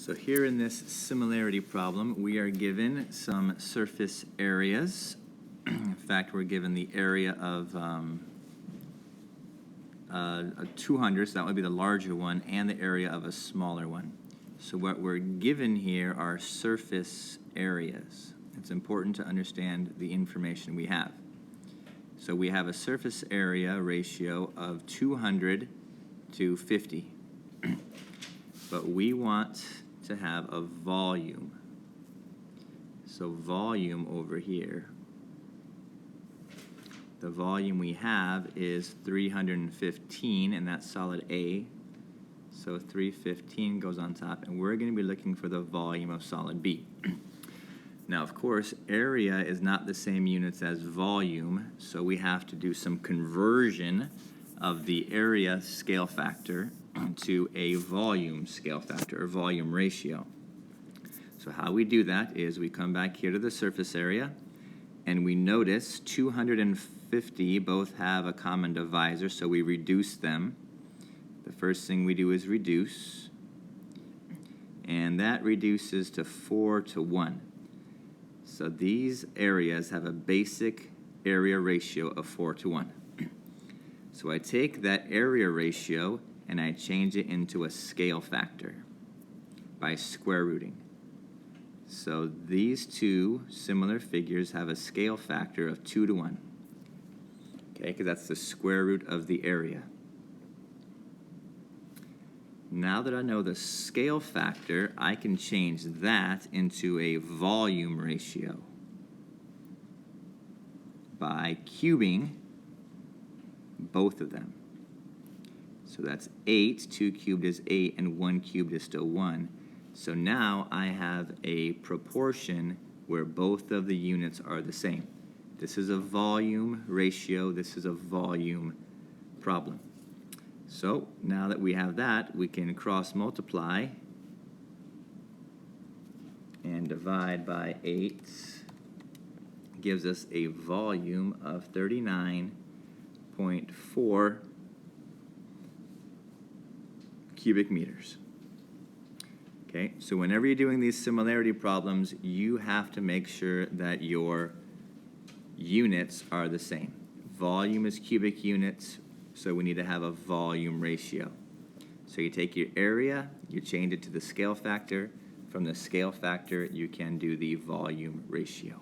So here in this similarity problem, we are given some surface areas. In fact, we're given the area of a 200, so that would be the larger one, and the area of a smaller one. So what we're given here are surface areas. It's important to understand the information we have. So we have a surface area ratio of 200 to 50. But we want to have a volume. So volume over here. The volume we have is 315, and that's solid A. So 315 goes on top, and we're going to be looking for the volume of solid B. Now, of course, area is not the same units as volume, so we have to do some conversion of the area scale factor to a volume scale factor, or volume ratio. So how we do that is we come back here to the surface area, and we notice 200 and 50 both have a common divisor, so we reduce them. The first thing we do is reduce, and that reduces to 4 to 1. So these areas have a basic area ratio of 4 to 1. So I take that area ratio and I change it into a scale factor by square rooting. So these two similar figures have a scale factor of 2 to 1. Okay, because that's the square root of the area. Now that I know the scale factor, I can change that into a volume ratio by cubing both of them. So that's 8, 2 cubed is 8, and 1 cubed is still 1. So now I have a proportion where both of the units are the same. This is a volume ratio, this is a volume problem. So now that we have that, we can cross multiply and divide by 8 gives us a volume of 39.4 cubic meters. Okay, so whenever you're doing these similarity problems, you have to make sure that your units are the same. Volume is cubic units, so we need to have a volume ratio. So you take your area, you change it to the scale factor. From the scale factor, you can do the volume ratio.